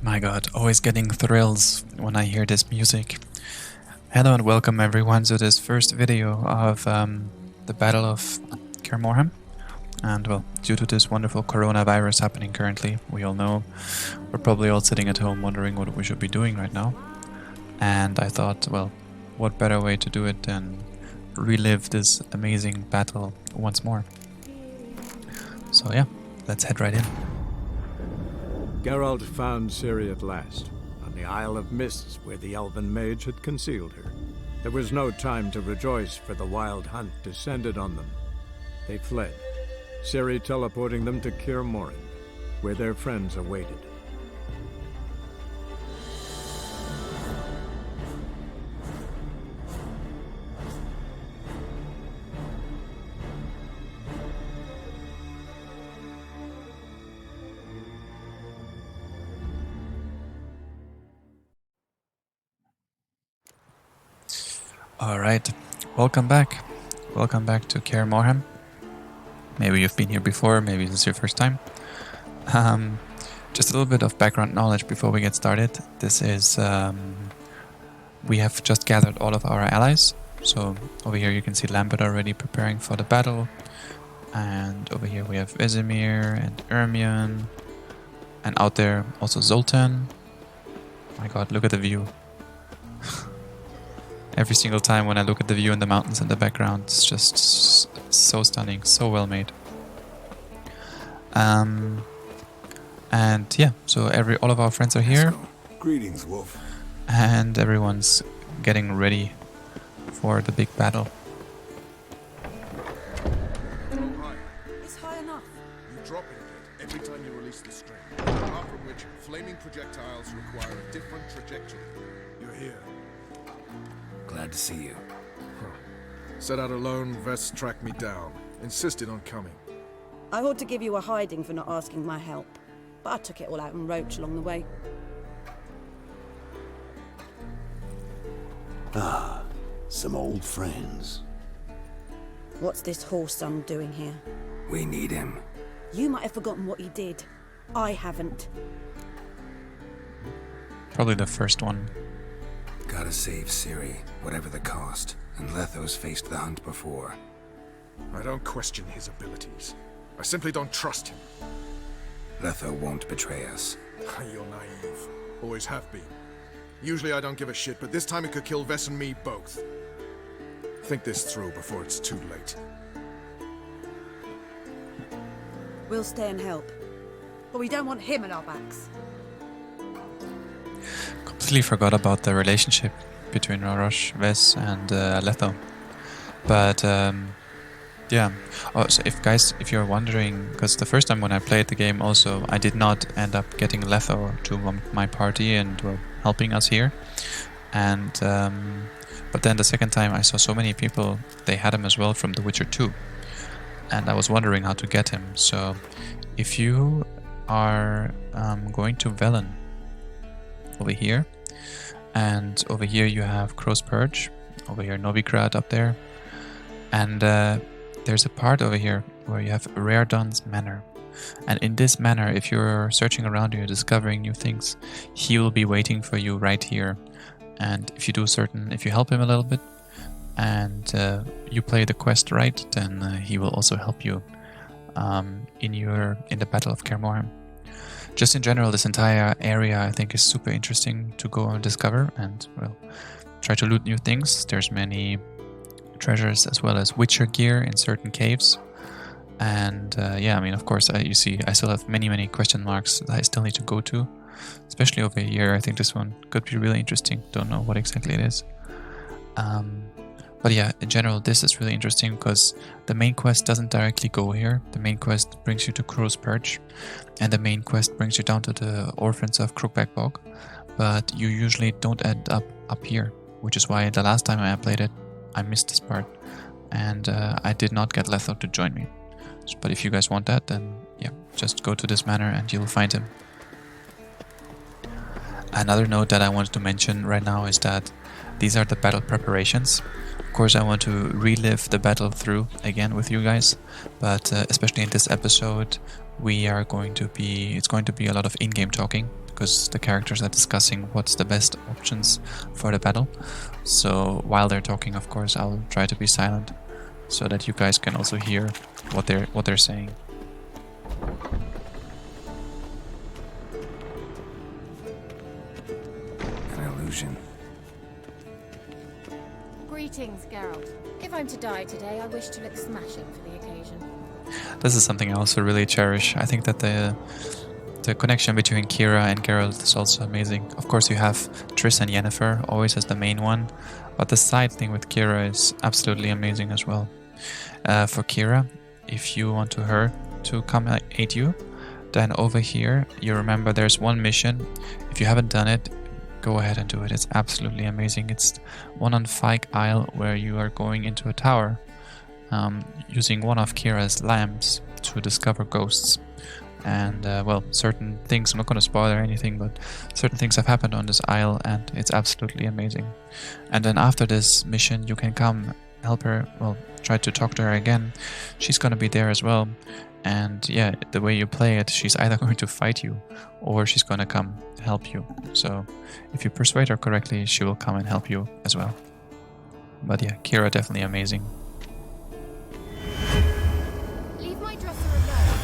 My god, always getting thrills when I hear this music. Hello and welcome everyone to this first video of the Battle of Kaer Morhen. And well, due to this wonderful coronavirus happening currently, we all know, we're probably all sitting at home wondering what we should be doing right now. And I thought, well, what better way to do it than relive this amazing battle once more. So yeah, let's head right in. Geralt found Ciri at last, on the Isle of Mists where the elven mage had concealed her. There was no time to rejoice, for the wild hunt descended on them. They fled, Ciri teleporting them to Kaer Morhen, where their friends awaited. Alright, welcome back. Welcome back to Kaer Morhen. Maybe you've been here before, maybe this is your first time. Just a little bit of background knowledge before we get started. This is, we have just gathered all of our allies. So over here you can see Lambert already preparing for the battle. And over here we have Vesemir and Ermion. And out there also Zoltan. My god, look at the view. Every single time when I look at the view in the mountains in the background, it's just so stunning, so well made. And yeah, so all of our friends are here. Greetings, Wolf. And everyone's getting ready for the big battle. It's high enough. You drop it a bit every time you release the string, apart from which flaming projectiles require a different trajectory. You're here. Glad to see you. Set out alone, Vest tracked me down. Insisted on coming. I ought to give you a hiding for not asking my help, but I took it all out in Roach along the way. Ah, some old friends. What's this whoreson doing here? We need him. You might have forgotten what he did. I haven't. Probably the first one. Gotta save Ciri, whatever the cost. And Letho's faced the hunt before. I don't question his abilities. I simply don't trust him. Letho won't betray us. You're naive. Always have been. Usually I don't give a shit, but this time it could kill Vess and me both. Think this through before it's too late. We'll stay and help. But we don't want him at our backs. Completely forgot about the relationship between Rorosh, Ves, and Letho. But yeah. Oh, so if you're wondering, because the first time when I played the game, also I did not end up getting Letho to my party and helping us here. And but then the second time I saw so many people, they had him as well from The Witcher 2, and I was wondering how to get him. So if you are going to Velen over here, and over here you have Crow's Perch, over here Novigrad up there, and there's a part over here where you have Raredon's Manor, and in this manor, if you're searching around you, discovering new things, he will be waiting for you right here. And if you help him a little bit and you play the quest right, then he will also help you in the Battle of Kaer Morhen. Just in general, this entire area I think is super interesting to go and discover and, well, try to loot new things. There's many treasures as well as Witcher gear in certain caves. And yeah, I mean, of course, you see, I still have many question marks that I still need to go to. Especially over here, I think this one could be really interesting. Don't know what exactly it is. But yeah, in general, this is really interesting because the main quest doesn't directly go here. The main quest brings you to Crow's Perch, and the main quest brings you down to the Orphans of Crookback Bog. But you usually don't end up here, which is why the last time I played it, I missed this part, and I did not get Letho to join me. But if you guys want that, then yeah, just go to this manor and you'll find him. Another note that I wanted to mention right now is that these are the battle preparations. course, I want to relive the battle through again with you guys, but especially in this episode, it's going to be a lot of in-game talking, because the characters are discussing what's the best options for the battle. So while they're talking, of course, I'll try to be silent, so that you guys can also hear what they're saying. An illusion. Greetings, Geralt. If I'm to die today, I wish to look smashing for the occasion. This is something I also really cherish. I think that the connection between Kira and Geralt is also amazing. Of course, you have Triss and Yennefer always as the main one, but the side thing with Kira is absolutely amazing as well. For Kira, if you want her to come aid you, then over here, you remember there's one mission. If you haven't done it, go ahead and do it. It's absolutely amazing. It's one on Fyke Isle, where you are going into a tower, using one of Kira's lamps to discover ghosts. And well, certain things, I'm not going to spoil anything, but certain things have happened on this isle, and it's absolutely amazing. And then after this mission, you can come help her, well, try to talk to her again. She's going to be there as well. And yeah, the way you play it, she's either going to fight you or she's going to come help you. So if you persuade her correctly, she will come and help you as well. But yeah, Kira definitely amazing. Leave my dresser alone.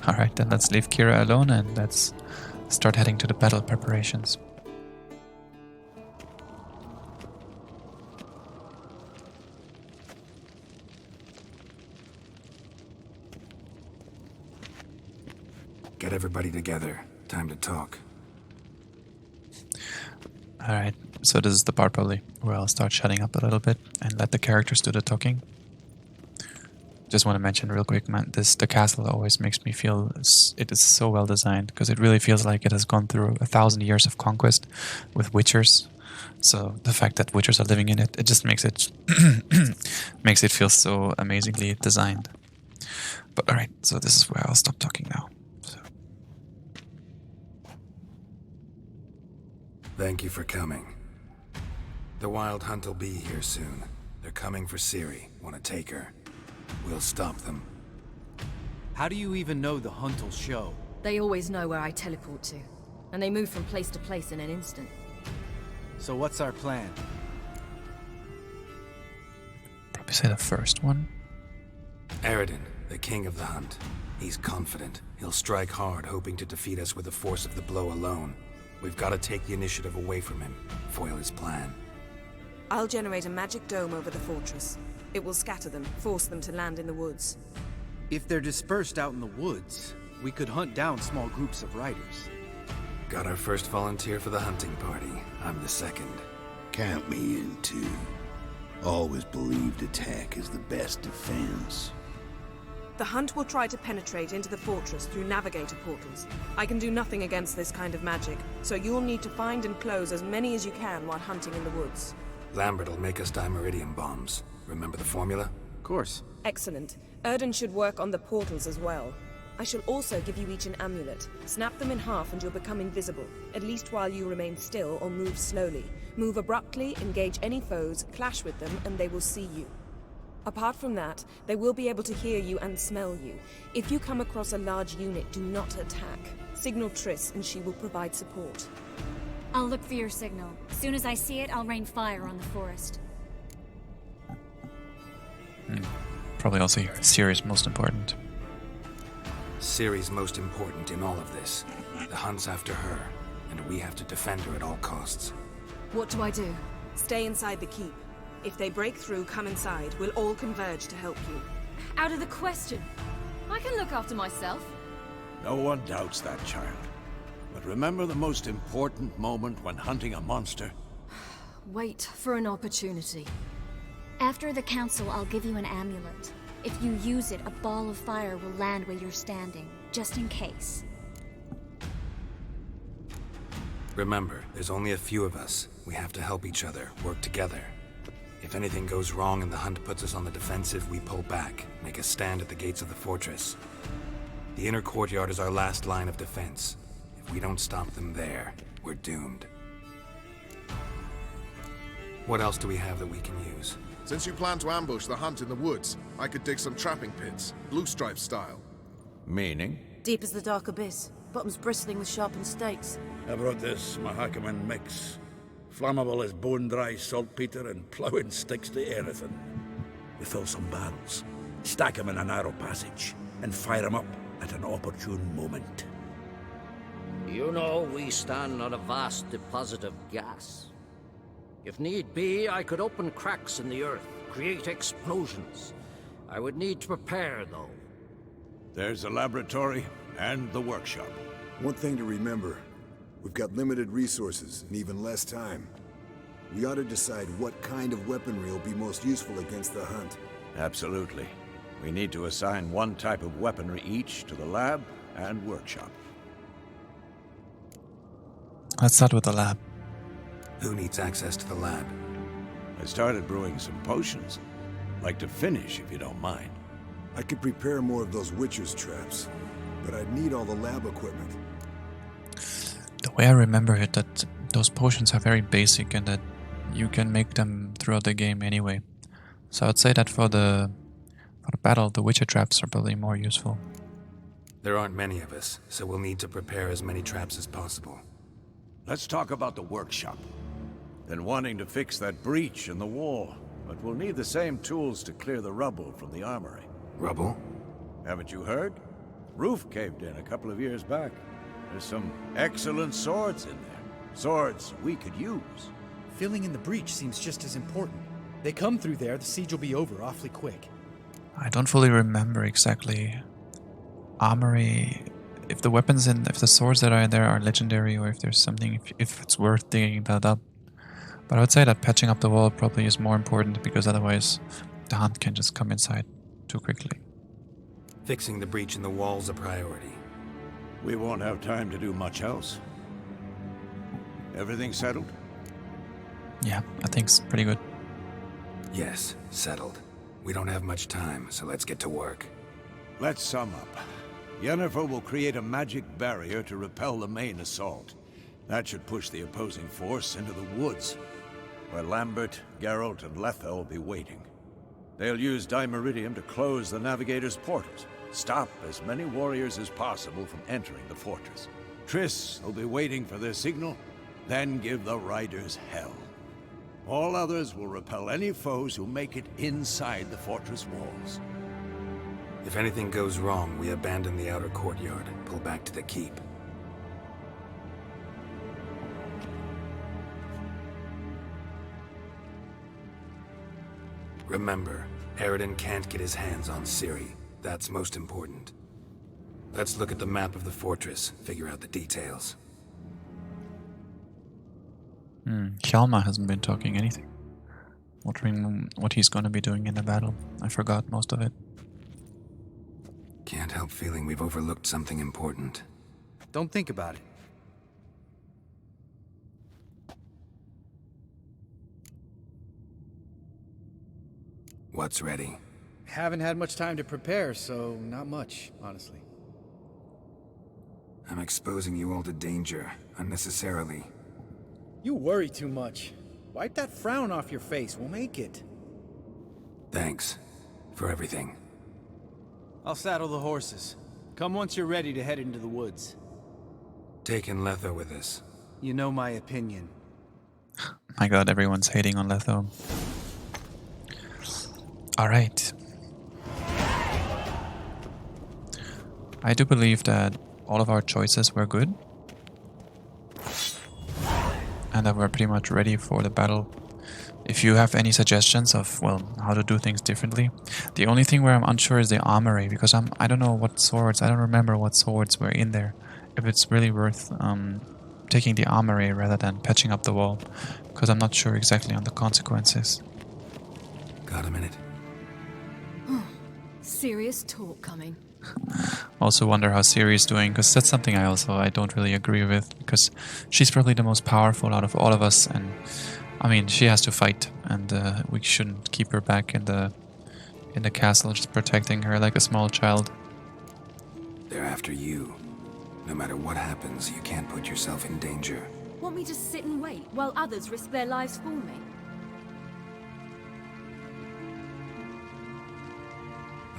Alright, then let's leave Kira alone and let's start heading to the battle preparations. Get everybody together. Time to talk. Alright, so this is the part probably where I'll start shutting up a little bit and let the characters do the talking. Just want to mention real quick, man, the castle always makes me feel it is so well designed, because it really feels like it has gone through 1,000 years of conquest with witchers. So the fact that witchers are living in it, it just makes it makes it feel so amazingly designed. But alright, so this is where I'll stop talking now. Thank you for coming. The Wild Hunt will be here soon. They're coming for Ciri. Want to take her? We'll stop them. How do you even know the hunt will show? They always know where I teleport to, and they move from place to place in an instant. So what's our plan? Probably say the first one. Eredin, the king of the hunt. He's confident. He'll strike hard, hoping to defeat us with the force of the blow alone. We've got to take the initiative away from him, foil his plan. I'll generate a magic dome over the fortress. It will scatter them, force them to land in the woods. If they're dispersed out in the woods, we could hunt down small groups of riders. Got our first volunteer for the hunting party. I'm the second. Count me in too. Always believed attack is the best defense. The hunt will try to penetrate into the fortress through navigator portals. I can do nothing against this kind of magic, so you'll need to find and close as many as you can while hunting in the woods. Lambert will make us dimeridium bombs. Remember the formula? Of course. Excellent. Eredin should work on the portals as well. I shall also give you each an amulet. Snap them in half and you'll become invisible, at least while you remain still or move slowly. Move abruptly, engage any foes, clash with them, and they will see you. Apart from that, they will be able to hear you and smell you. If you come across a large unit, do not attack. Signal Triss and she will provide support. I'll look for your signal. As soon as I see it, I'll rain fire on the forest. Probably also here, Ciri's most important. Ciri's most important in all of this. The hunt's after her, and we have to defend her at all costs. What do I do? Stay inside the keep. If they break through, come inside. We'll all converge to help you. Out of the question. I can look after myself. No one doubts that, child. But remember the most important moment when hunting a monster? Wait for an opportunity. After the council, I'll give you an amulet. If you use it, a ball of fire will land where you're standing, just in case. Remember, there's only a few of us. We have to help each other, work together. If anything goes wrong and the hunt puts us on the defensive, we pull back, make a stand at the gates of the fortress. The inner courtyard is our last line of defense. If we don't stop them there, we're doomed. What else do we have that we can use? Since you plan to ambush the hunt in the woods, I could dig some trapping pits, blue stripe style. Meaning? Deep as the dark abyss. Bottoms bristling with sharpened stakes. I brought this Mahakaman mix. Flammable as bone-dry saltpeter and ploughing sticks to Eredin. We fill some barrels, stack them in a narrow passage, and fire them up at an opportune moment. You know, we stand on a vast deposit of gas. If need be, I could open cracks in the earth, create explosions. I would need to prepare, though. There's the laboratory and the workshop. One thing to remember, we've got limited resources and even less time. We ought to decide what kind of weaponry will be most useful against the hunt. Absolutely. We need to assign one type of weaponry each to the lab and workshop. Let's start with the lab. Who needs access to the lab? I started brewing some potions. Like to finish, if you don't mind. I could prepare more of those witcher's traps, but I'd need all the lab equipment. The way I remember it, that those potions are very basic and that you can make them throughout the game anyway. So I'd say that for the battle, the witcher traps are probably more useful. There aren't many of us, so we'll need to prepare as many traps as possible. Let's talk about the workshop. Been wanting to fix that breach in the wall, but we'll need the same tools to clear the rubble from the armory. Rubble? Haven't you heard? Roof caved in a couple of years back. There's some excellent swords in there. Swords we could use. Filling in the breach seems just as important. They come through there, the siege will be over awfully quick. I don't fully remember exactly. Armory, if the weapons and if the swords that are in there are legendary, or if there's something, if it's worth digging that up. But I would say that patching up the wall probably is more important, because otherwise the hunt can just come inside too quickly. Fixing the breach in the wall's a priority. We won't have time to do much else. Everything settled? Yeah, I think it's pretty good. Yes, settled. We don't have much time, so let's get to work. Let's sum up. Yennefer will create a magic barrier to repel the main assault. That should push the opposing force into the woods, where Lambert, Geralt, and Letha will be waiting. They'll use Dimeridium to close the navigator's portals, stop as many warriors as possible from entering the fortress. Triss will be waiting for their signal, then give the riders hell. All others will repel any foes who make it inside the fortress walls. If anything goes wrong, we abandon the outer courtyard, pull back to the keep. Remember, Eredin can't get his hands on Ciri. That's most important. Let's look at the map of the fortress, figure out the details. Hjalmar hasn't been talking anything. Wondering what he's going to be doing in the battle. I forgot most of it. Can't help feeling we've overlooked something important. Don't think about it. What's ready? Haven't had much time to prepare, so not much, honestly. I'm exposing you all to danger, unnecessarily. You worry too much. Wipe that frown off your face, we'll make it. Thanks for everything. I'll saddle the horses. Come once you're ready to head into the woods. Taking Letha with us. You know my opinion. My god, everyone's hating on Letho. Alright. I do believe that all of our choices were good. And that we're pretty much ready for the battle. If you have any suggestions of, well, how to do things differently. The only thing where I'm unsure is the armory, because I don't know what swords, I don't remember what swords were in there. If it's really worth taking the armory rather than patching up the wall, because I'm not sure exactly on the consequences. Got a minute? Serious talk coming. Also wonder how Ciri is doing, because that's something I don't really agree with, because she's probably the most powerful out of all of us, and I mean, she has to fight, and we shouldn't keep her back in the castle, just protecting her like a small child. They're after you. No matter what happens, you can't put yourself in danger. Want me to sit and wait while others risk their lives for me?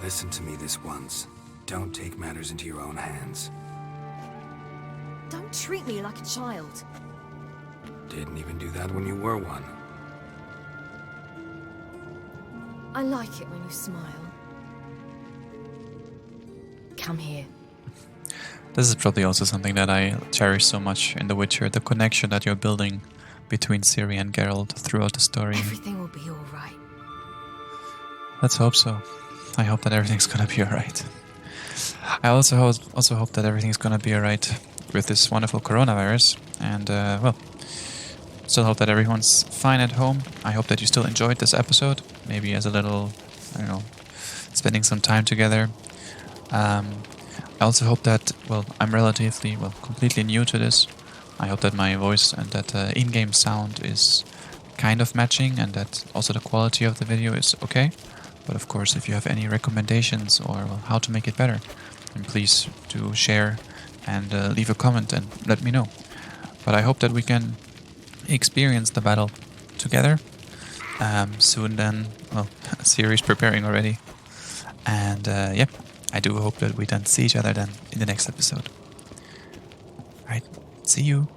Listen to me this once. Don't take matters into your own hands. Don't treat me like a child. Didn't even do that when you were one. I like it when you smile. Come here. This is probably also something that I cherish so much in The Witcher, the connection that you're building between Ciri and Geralt throughout the story. Everything will be alright. Let's hope so. I hope that everything's gonna be alright. I also hope that everything's gonna be alright with this wonderful coronavirus, and well, still hope that everyone's fine at home. I hope that you still enjoyed this episode, maybe as a little, I don't know, spending some time together. I also hope that, well, I'm completely new to this. I hope that my voice and that in-game sound is kind of matching, and that also the quality of the video is okay. But of course, if you have any recommendations or how to make it better, then please do share and leave a comment and let me know. But I hope that we can experience the battle together soon. Then, well, Ciri's preparing already, and yeah, I do hope that we then see each other then in the next episode. Alright, see you.